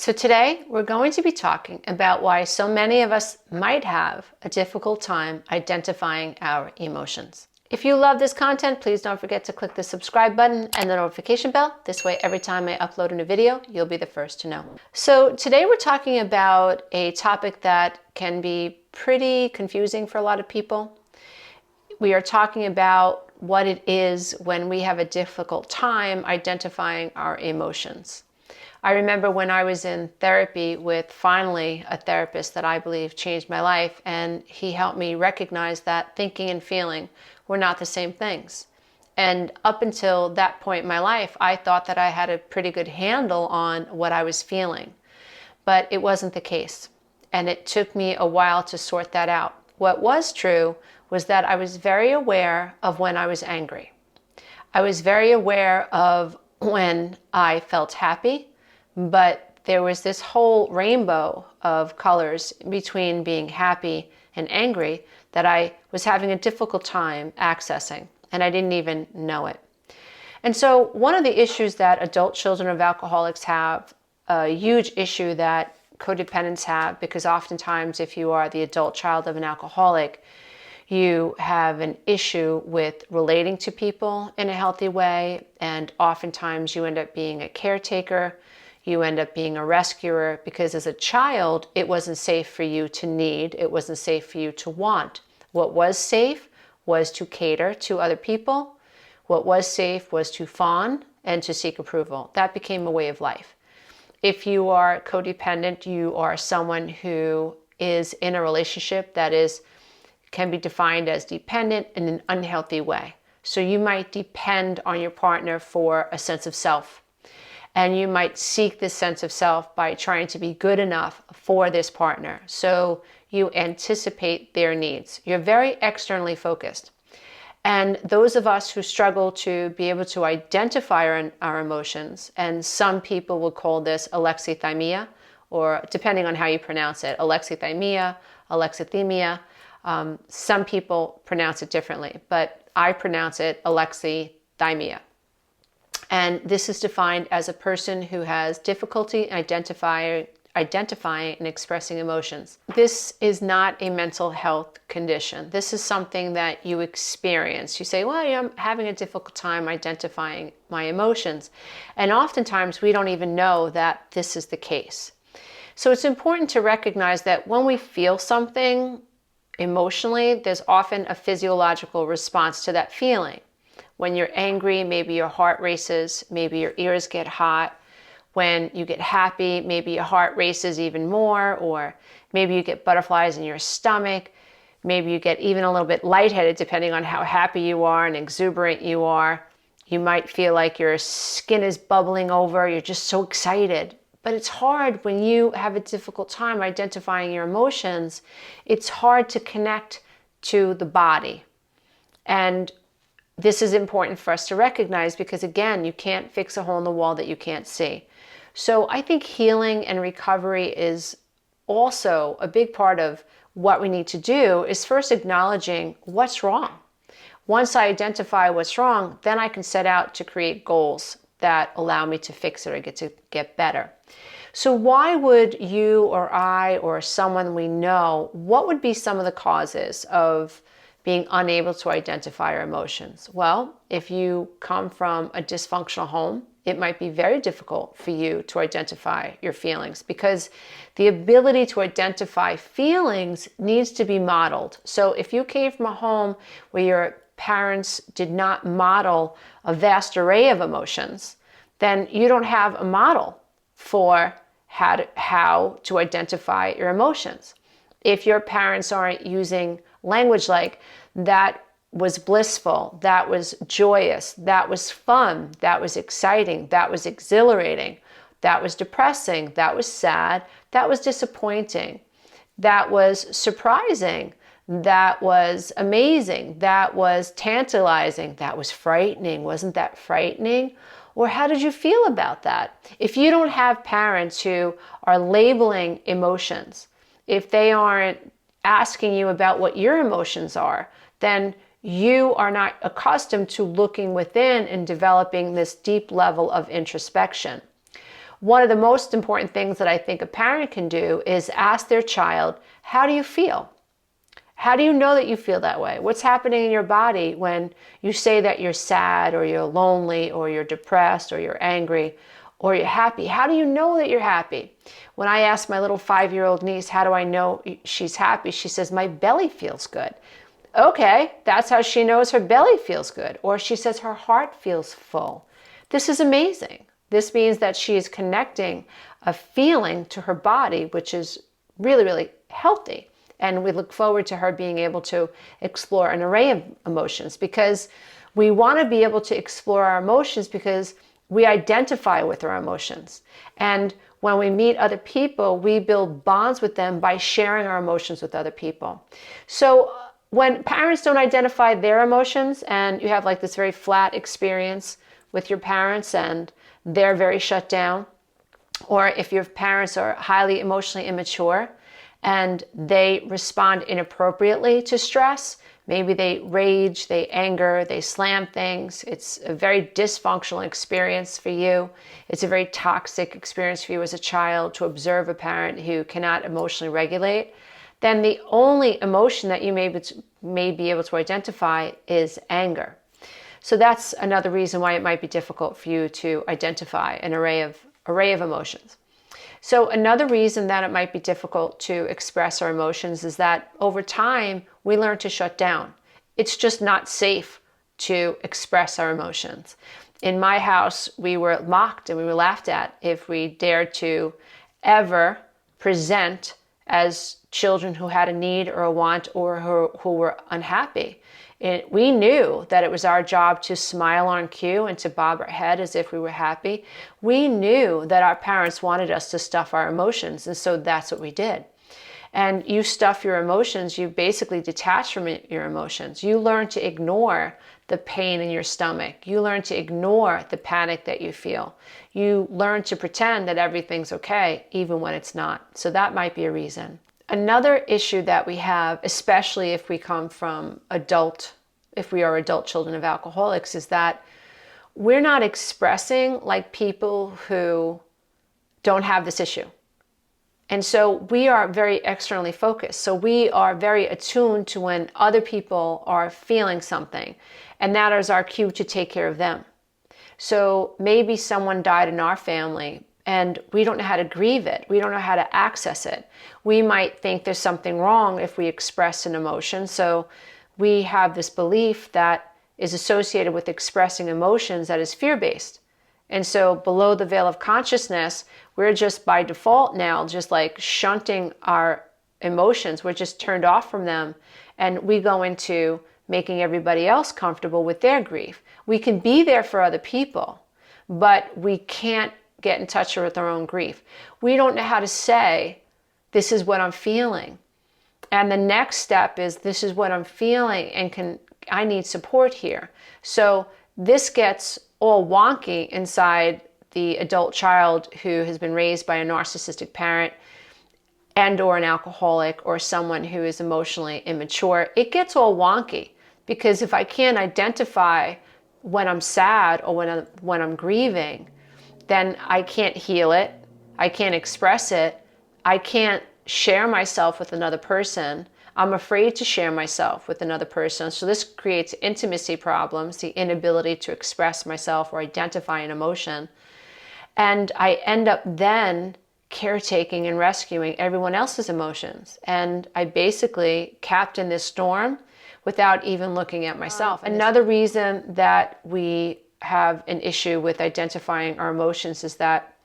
So today we're going to be talking about why so many of us might have a difficult time identifying our emotions. If you love this content, please don't forget to click the subscribe button and the notification bell. This way, every time I upload a new video, you'll be the first to know. So today we're talking about a topic that can be pretty confusing for a lot of people. We are talking about what it is when we have a difficult time identifying our emotions. I remember when I was in therapy with finally a therapist that I believe changed my life, and he helped me recognize that thinking and feeling were not the same things. And up until that point in my life, I thought that I had a pretty good handle on what I was feeling, but it wasn't the case. And it took me a while to sort that out. What was true was that I was very aware of when I was angry. I was very aware of when I felt happy. But there was this whole rainbow of colors between being happy and angry that I was having a difficult time accessing, and I didn't even know it. And so one of the issues that adult children of alcoholics have, a huge issue that codependents have, because oftentimes if you are the adult child of an alcoholic, you have an issue with relating to people in a healthy way, and oftentimes you end up being a caretaker. You end up being a rescuer because as a child, it wasn't safe for you to need. It wasn't safe for you to want. What was safe was to cater to other people. What was safe was to fawn and to seek approval. That became a way of life. If you are codependent, you are someone who is in a relationship that can be defined as dependent in an unhealthy way. So you might depend on your partner for a sense of self. And you might seek this sense of self by trying to be good enough for this partner. So you anticipate their needs. You're very externally focused. And those of us who struggle to be able to identify our emotions, and some people will call this alexithymia, or depending on how you pronounce it, alexithymia, alexithymia. Some people pronounce it differently, but I pronounce it alexithymia. And this is defined as a person who has difficulty identifying and expressing emotions. This is not a mental health condition. This is something that you experience. You say, well, I'm having a difficult time identifying my emotions. And oftentimes we don't even know that this is the case. So it's important to recognize that when we feel something emotionally, there's often a physiological response to that feeling. When you're angry, maybe your heart races, maybe your ears get hot. When you get happy, maybe your heart races even more, or maybe you get butterflies in your stomach. Maybe you get even a little bit lightheaded depending on how happy you are and exuberant you are. You might feel like your skin is bubbling over. You're just so excited. But it's hard when you have a difficult time identifying your emotions. It's hard to connect to the body. And this is important for us to recognize because, again, you can't fix a hole in the wall that you can't see. So I think healing and recovery is also a big part of what we need to do is first acknowledging what's wrong. Once I identify what's wrong, then I can set out to create goals that allow me to fix it or get better. So why would you or I or someone we know, what would be some of the causes of being unable to identify our emotions? Well, if you come from a dysfunctional home, it might be very difficult for you to identify your feelings because the ability to identify feelings needs to be modeled. So if you came from a home where your parents did not model a vast array of emotions, then you don't have a model for how to identify your emotions. If your parents aren't using language like that was blissful, that was joyous, that was fun, that was exciting, that was exhilarating, that was depressing, that was sad, that was disappointing, that was surprising, that was amazing, that was tantalizing, that was frightening, wasn't that frightening? Or how did you feel about that? If you don't have parents who are labeling emotions, if they aren't asking you about what your emotions are, then you are not accustomed to looking within and developing this deep level of introspection. One of the most important things that I think a parent can do is ask their child, how do you feel? How do you know that you feel that way? What's happening in your body when you say that you're sad or you're lonely or you're depressed or you're angry or you're happy? How do you know that you're happy? When I ask my little 5-year-old niece, how do I know she's happy? She says, my belly feels good. Okay, that's how she knows her belly feels good. Or she says her heart feels full. This is amazing. This means that she is connecting a feeling to her body, which is really, really healthy. And we look forward to her being able to explore an array of emotions, because we want to be able to explore our emotions because we identify with our emotions. And when we meet other people, we build bonds with them by sharing our emotions with other people. So when parents don't identify their emotions and you have like this very flat experience with your parents and they're very shut down, or if your parents are highly emotionally immature and they respond inappropriately to stress, maybe they rage, they anger, they slam things. It's a very dysfunctional experience for you. It's a very toxic experience for you as a child to observe a parent who cannot emotionally regulate. Then the only emotion that you may be able to identify is anger. So that's another reason why it might be difficult for you to identify an array of emotions. So another reason that it might be difficult to express our emotions is that over time, we learn to shut down. It's just not safe to express our emotions. In my house, we were mocked and we were laughed at if we dared to ever present as children who had a need or a want or who were unhappy. We knew that it was our job to smile on cue and to bob our head as if we were happy. We knew that our parents wanted us to stuff our emotions, and so that's what we did. And you stuff your emotions, you basically detach from your emotions. You learn to ignore the pain in your stomach. You learn to ignore the panic that you feel. You learn to pretend that everything's okay, even when it's not. So that might be a reason. Another issue that we have, especially if we come from if we are adult children of alcoholics, is that we're not expressing like people who don't have this issue. And so we are very externally focused. So we are very attuned to when other people are feeling something, and that is our cue to take care of them. So maybe someone died in our family and we don't know how to grieve it. We don't know how to access it. We might think there's something wrong if we express an emotion. So we have this belief that is associated with expressing emotions that is fear-based. And so below the veil of consciousness, we're just by default now just like shunting our emotions. We're just turned off from them, and we go into making everybody else comfortable with their grief. We can be there for other people, but we can't get in touch with our own grief. We don't know how to say, this is what I'm feeling. And the next step is, this is what I'm feeling, and I need support here. So this gets all wonky inside the adult child who has been raised by a narcissistic parent and or an alcoholic or someone who is emotionally immature. It gets all wonky because if I can't identify when I'm sad or when I'm grieving, then I can't heal it. I can't express it. I can't share myself with another person. I'm afraid to share myself with another person. So this creates intimacy problems, the inability to express myself or identify an emotion. And I end up then caretaking and rescuing everyone else's emotions. And I basically captain this storm without even looking at myself. Another reason that we have an issue with identifying our emotions is that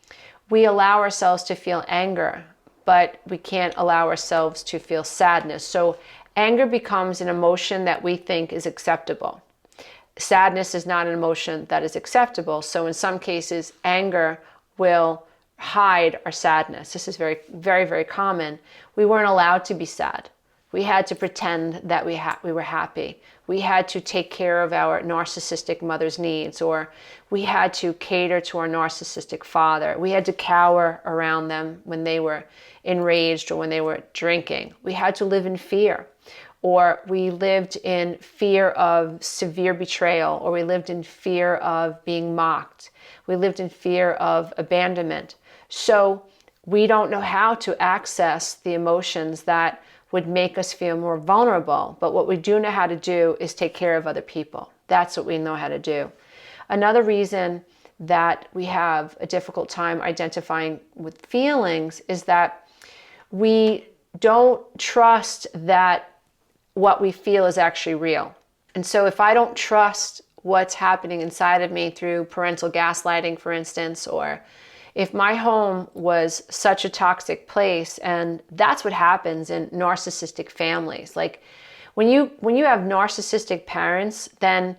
we allow ourselves to feel anger, but we can't allow ourselves to feel sadness. So anger becomes an emotion that we think is acceptable. Sadness is not an emotion that is acceptable. So in some cases, anger will hide our sadness. This is very, very, very common. We weren't allowed to be sad. We had to pretend that we were happy. We had to take care of our narcissistic mother's needs, or we had to cater to our narcissistic father. We had to cower around them when they were enraged or when they were drinking. We had to live in fear, or we lived in fear of severe betrayal, or we lived in fear of being mocked. We lived in fear of abandonment. So we don't know how to access the emotions that would make us feel more vulnerable. But what we do know how to do is take care of other people. That's what we know how to do. Another reason that we have a difficult time identifying with feelings is that we don't trust that what we feel is actually real. And so if I don't trust what's happening inside of me through parental gaslighting, for instance, or if my home was such a toxic place, and that's what happens in narcissistic families. Like when you have narcissistic parents, then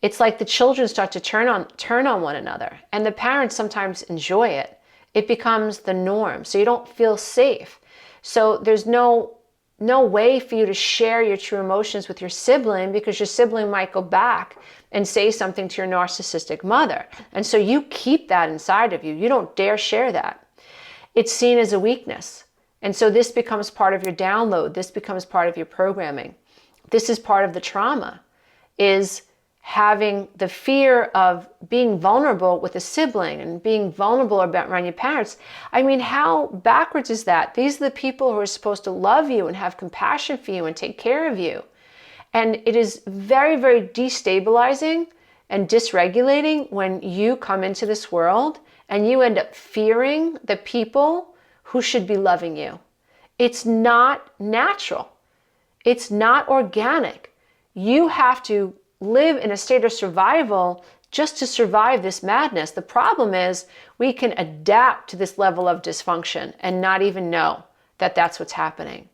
it's like the children start to turn on one another, and the parents sometimes enjoy it. It becomes the norm, so you don't feel safe. So there's no way for you to share your true emotions with your sibling, because your sibling might go back and say something to your narcissistic mother. And so you keep that inside of you. You don't dare share that. It's seen as a weakness. And so this becomes part of your download. This becomes part of your programming. This is part of the trauma, is having the fear of being vulnerable with a sibling and being vulnerable around your parents. I mean, how backwards is that? These are the people who are supposed to love you and have compassion for you and take care of you. And it is very, very destabilizing and dysregulating when you come into this world and you end up fearing the people who should be loving you. It's not natural. It's not organic. You have to live in a state of survival just to survive this madness. The problem is we can adapt to this level of dysfunction and not even know that that's what's happening.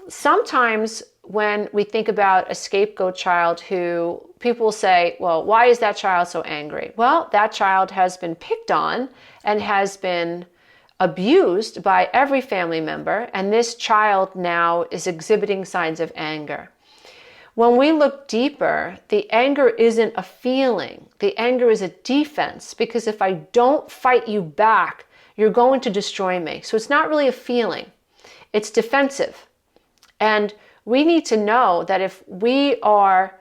Sometimes when we think about a scapegoat child who people will say, well, why is that child so angry? Well, that child has been picked on and has been abused by every family member, and this child now is exhibiting signs of anger. When we look deeper, the anger isn't a feeling. The anger is a defense, because if I don't fight you back, you're going to destroy me. So it's not really a feeling. It's defensive. And we need to know that if we are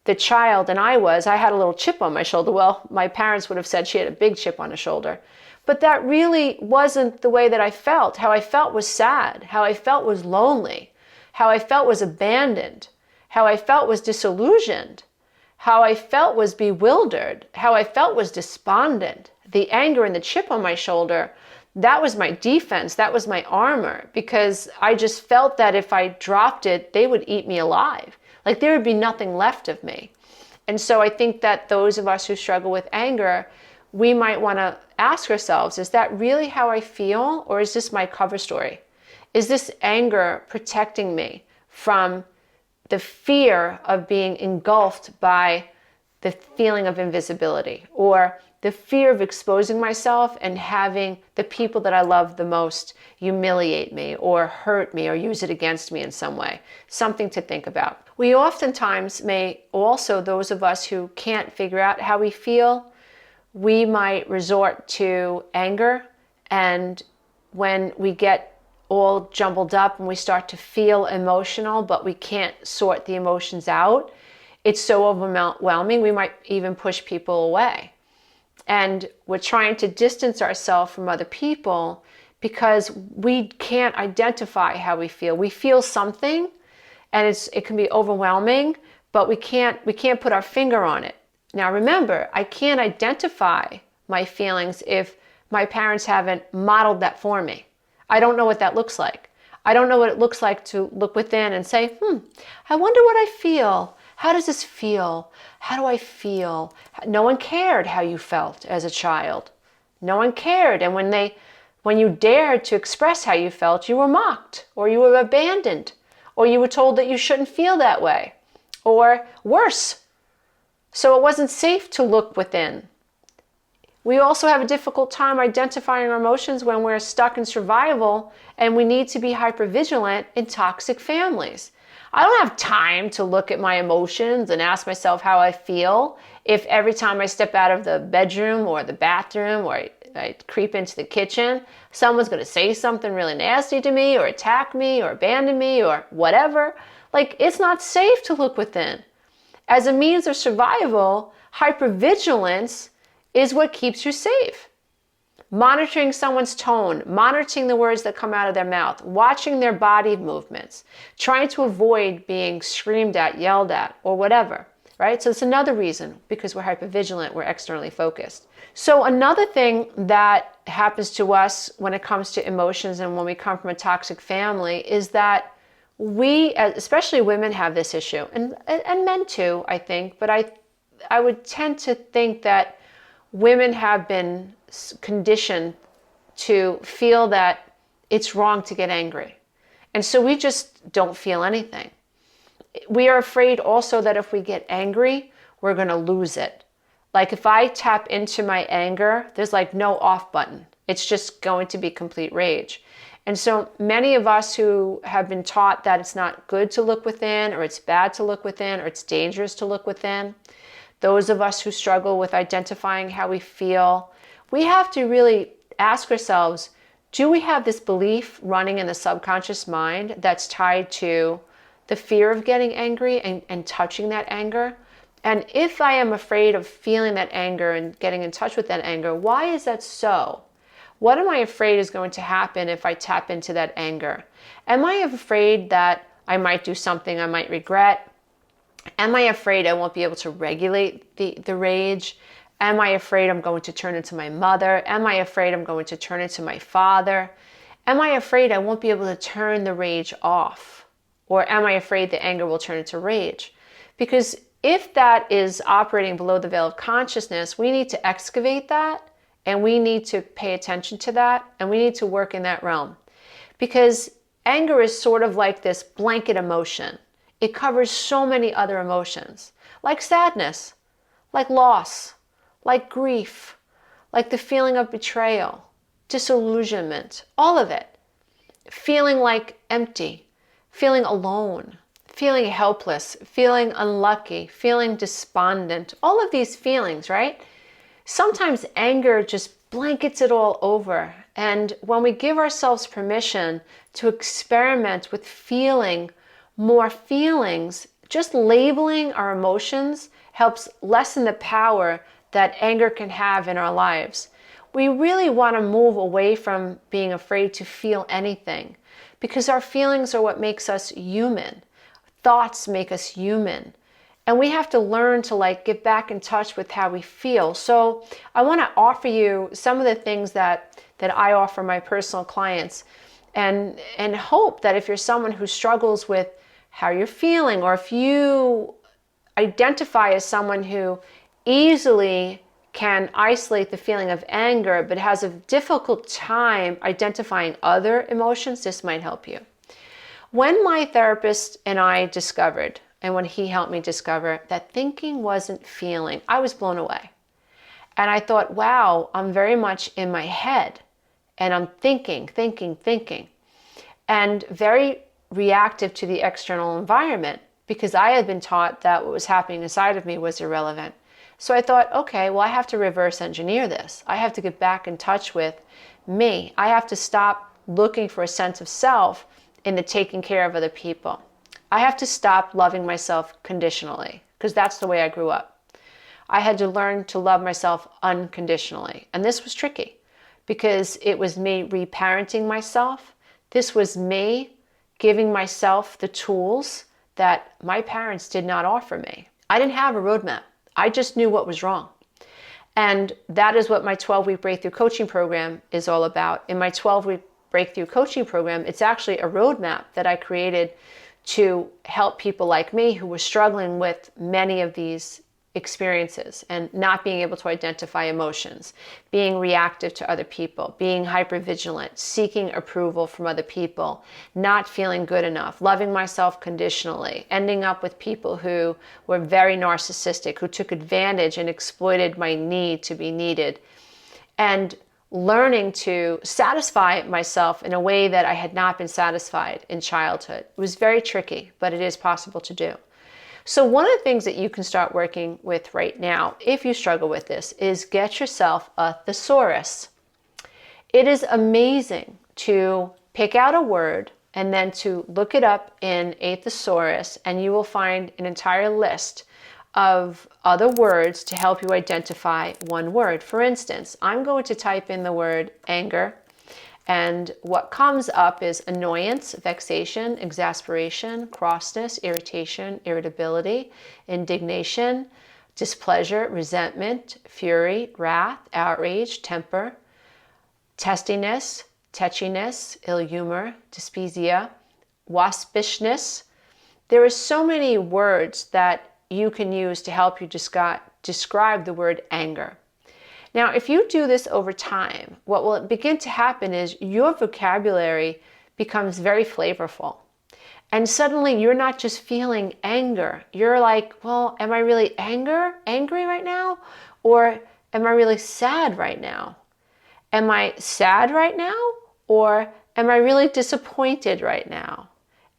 the child, and I had a little chip on my shoulder. Well, my parents would have said she had a big chip on her shoulder. But that really wasn't the way that I felt. How I felt was sad. How I felt was lonely. How I felt was abandoned. How I felt was disillusioned. How I felt was bewildered. How I felt was despondent. The anger and the chip on my shoulder, that was my defense. That was my armor, because I just felt that if I dropped it, they would eat me alive. Like there would be nothing left of me. And so I think that those of us who struggle with anger, we might want to ask ourselves, is that really how I feel? Or is this my cover story? Is this anger protecting me from the fear of being engulfed by the feeling of invisibility, or the fear of exposing myself and having the people that I love the most humiliate me or hurt me or use it against me in some way? Something to think about. We oftentimes may also, those of us who can't figure out how we feel, we might resort to anger, and when we get all jumbled up and we start to feel emotional, but we can't sort the emotions out, it's so overwhelming, we might even push people away. And we're trying to distance ourselves from other people because we can't identify how we feel. We feel something, and it can be overwhelming, but we can't put our finger on it. Now remember, I can't identify my feelings if my parents haven't modeled that for me. I don't know what that looks like. I don't know what it looks like to look within and say, I wonder what I feel. How does this feel? How do I feel? No one cared how you felt as a child. No one cared. And when you dared to express how you felt, you were mocked, or you were abandoned, or you were told that you shouldn't feel that way, or worse. So it wasn't safe to look within. We also have a difficult time identifying our emotions when we're stuck in survival, and we need to be hypervigilant in toxic families. I don't have time to look at my emotions and ask myself how I feel if every time I step out of the bedroom or the bathroom or I creep into the kitchen, someone's going to say something really nasty to me or attack me or abandon me or whatever. Like, it's not safe to look within. As a means of survival, hypervigilance is what keeps you safe. monitoring someone's tone, monitoring the words that come out of their mouth, watching their body movements, trying to avoid being screamed at, yelled at, or whatever, right? So it's another reason, because we're hypervigilant, we're externally focused. So another thing that happens to us when it comes to emotions and when we come from a toxic family is that we, especially women, have this issue, and men too, I think, but I would tend to think that women have been conditioned to feel that it's wrong to get angry. And so we just don't feel anything. We are afraid also that if we get angry, we're going to lose it. Like if I tap into my anger, there's like no off button. It's just going to be complete rage. And so many of us who have been taught that it's not good to look within, or it's bad to look within, or it's dangerous to look within, those of us who struggle with identifying how we feel, we have to really ask ourselves, do we have this belief running in the subconscious mind that's tied to the fear of getting angry and touching that anger? And if I am afraid of feeling that anger and getting in touch with that anger, why is that so? What am I afraid is going to happen if I tap into that anger? Am I afraid that I might do something I might regret? Am I afraid I won't be able to regulate the rage? Am I afraid I'm going to turn into my mother? Am I afraid I'm going to turn into my father? Am I afraid I won't be able to turn the rage off? Or am I afraid the anger will turn into rage? Because if that is operating below the veil of consciousness, we need to excavate that, and we need to pay attention to that, and we need to work in that realm. Because anger is sort of like this blanket emotion. It covers so many other emotions, like sadness, like loss, like grief, like the feeling of betrayal, disillusionment, all of it. Feeling like empty, feeling alone, feeling helpless, feeling unlucky, feeling despondent, all of these feelings, right? Sometimes anger just blankets it all over. And when we give ourselves permission to experiment with feeling more feelings, just labeling our emotions helps lessen the power that anger can have in our lives. We really want to move away from being afraid to feel anything, because our feelings are what makes us human. Thoughts make us human. And we have to learn to get back in touch with how we feel. So I want to offer you some of the things that I offer my personal clients, and hope that if you're someone who struggles with how you're feeling, or if you identify as someone who easily can isolate the feeling of anger but has a difficult time identifying other emotions, this might help you. When my therapist and I discovered, and when he helped me discover, that thinking wasn't feeling, I was blown away. And I thought, wow, I'm very much in my head, and I'm thinking, and very reactive to the external environment, because I had been taught that what was happening inside of me was irrelevant. So I thought, okay, well, I have to reverse engineer this. I have to get back in touch with me. I have to stop looking for a sense of self in the taking care of other people. I have to stop loving myself conditionally, because that's the way I grew up. I had to learn to love myself unconditionally. And this was tricky, because it was me reparenting myself. This was me giving myself the tools that my parents did not offer me. I didn't have a roadmap. I just knew what was wrong. And that is what my 12-week breakthrough coaching program is all about. In my 12-week breakthrough coaching program, it's actually a roadmap that I created to help people like me who were struggling with many of these experiences and not being able to identify emotions, being reactive to other people, being hypervigilant, seeking approval from other people, not feeling good enough, loving myself conditionally, ending up with people who were very narcissistic, who took advantage and exploited my need to be needed, and learning to satisfy myself in a way that I had not been satisfied in childhood. It was very tricky, but it is possible to do. So one of the things that you can start working with right now, if you struggle with this, is get yourself a thesaurus. It is amazing to pick out a word and then to look it up in a thesaurus, and you will find an entire list of other words to help you identify one word. For instance, I'm going to type in the word anger, and what comes up is annoyance, vexation, exasperation, crossness, irritation, irritability, indignation, displeasure, resentment, fury, wrath, outrage, temper, testiness, tetchiness, ill humor, dyspepsia, waspishness. There are so many words that you can use to help you describe the word anger. Now, if you do this over time, what will begin to happen is your vocabulary becomes very flavorful. And suddenly you're not just feeling anger. You're like, well, am I really angry right now? Or am I really sad right now? Am I sad right now? Or am I really disappointed right now?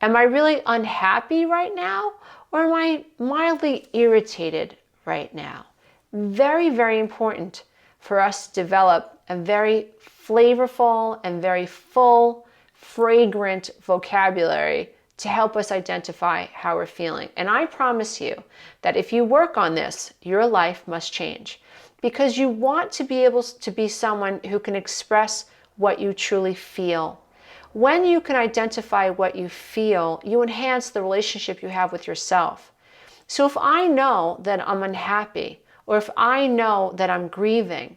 Am I really unhappy right now? Or am I mildly irritated right now? Very, very important for us to develop a very flavorful and very full, fragrant vocabulary to help us identify how we're feeling. And I promise you that if you work on this, your life must change, because you want to be able to be someone who can express what you truly feel. When you can identify what you feel, you enhance the relationship you have with yourself. So if I know that I'm unhappy, or if I know that I'm grieving,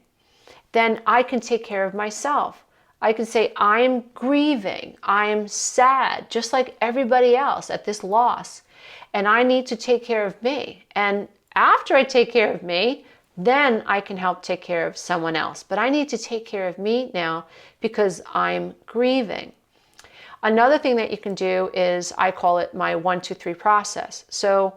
then I can take care of myself. I can say, I'm grieving, I'm sad, just like everybody else at this loss, and I need to take care of me. And after I take care of me, then I can help take care of someone else. But I need to take care of me now because I'm grieving. Another thing that you can do is, I call it my 1, 2, 3 process. So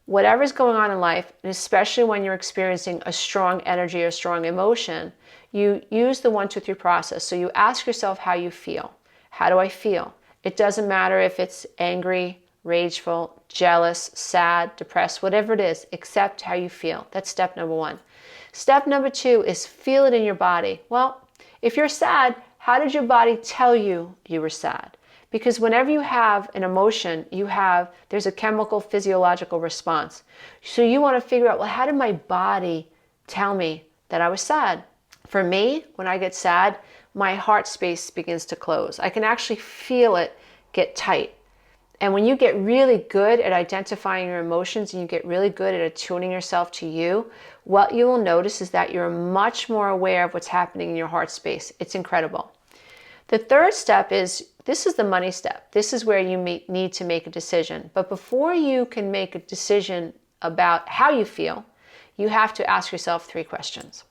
whatever's going on in life, and especially when you're experiencing a strong energy or strong emotion, you use the 1, 2, 3 process. So you ask yourself how you feel. How do I feel? It doesn't matter if it's angry, rageful, jealous, sad, depressed, whatever it is, accept how you feel. That's step number 1. Step number 2 is feel it in your body. Well, if you're sad, how did your body tell you you were sad? Because whenever you have an emotion, there's a chemical physiological response. So you want to figure out, well, how did my body tell me that I was sad? For me, when I get sad, my heart space begins to close. I can actually feel it get tight. And when you get really good at identifying your emotions and you get really good at attuning yourself to you, what you will notice is that you're much more aware of what's happening in your heart space. It's incredible. The third step is, this is the money step. This is where you need to make a decision. But before you can make a decision about how you feel, you have to ask yourself 3 questions.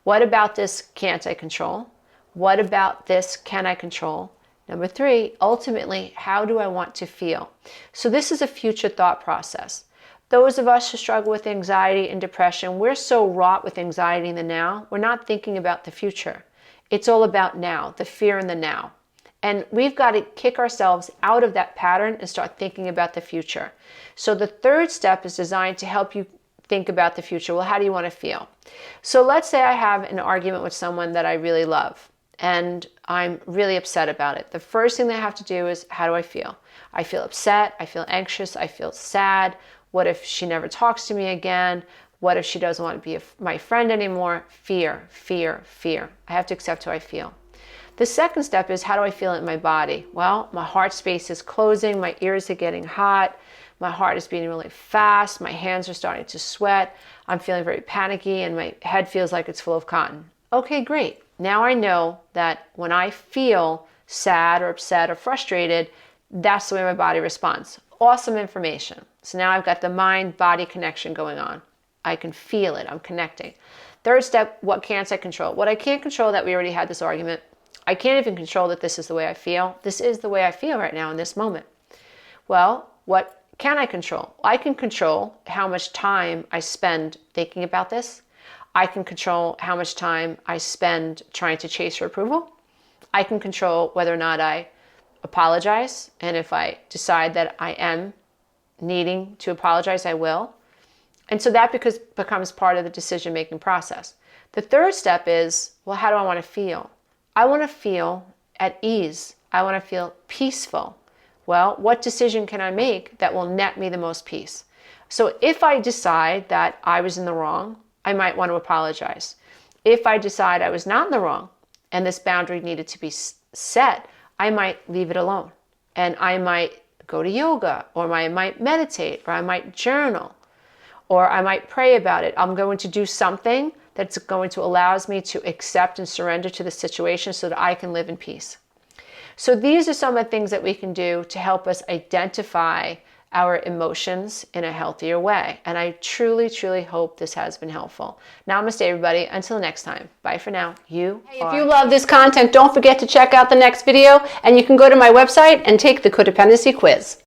What about this can't I control? What about this can I control? Number 3, ultimately, how do I want to feel? So this is a future thought process. Those of us who struggle with anxiety and depression, we're so wrought with anxiety in the now, we're not thinking about the future. It's all about now, the fear in the now. And we've got to kick ourselves out of that pattern and start thinking about the future. So the third step is designed to help you think about the future. Well, how do you want to feel? So let's say I have an argument with someone that I really love, and I'm really upset about it. The first thing they have to do is, how do I feel? I feel upset, I feel anxious, I feel sad. What if she never talks to me again? What if she doesn't want to be my friend anymore? Fear, fear, fear. I have to accept how I feel. The second step is, how do I feel in my body? Well, my heart space is closing, my ears are getting hot, my heart is beating really fast, my hands are starting to sweat, I'm feeling very panicky, and my head feels like it's full of cotton. Okay, great. Now I know that when I feel sad or upset or frustrated, that's the way my body responds. Awesome information. So now I've got the mind-body connection going on. I can feel it. I'm connecting. Third step, what can't I control? What I can't control, that we already had this argument. I can't even control that this is the way I feel. This is the way I feel right now in this moment. Well, what can I control? I can control how much time I spend thinking about this. I can control how much time I spend trying to chase her approval. I can control whether or not I apologize. And if I decide that I am needing to apologize, I will. And so that becomes part of the decision-making process. The third step is, well, how do I want to feel? I want to feel at ease. I want to feel peaceful. Well, what decision can I make that will net me the most peace? So if I decide that I was in the wrong, I might want to apologize. If I decide I was not in the wrong and this boundary needed to be set, I might leave it alone. And I might go to yoga, or I might meditate, or I might journal, or I might pray about it. I'm going to do something that's going to allow me to accept and surrender to the situation so that I can live in peace. So these are some of the things that we can do to help us identify our emotions in a healthier way. And I truly, truly hope this has been helpful. Namaste, everybody. Until next time. Bye for now. If you love this content, don't forget to check out the next video, and you can go to my website and take the codependency quiz.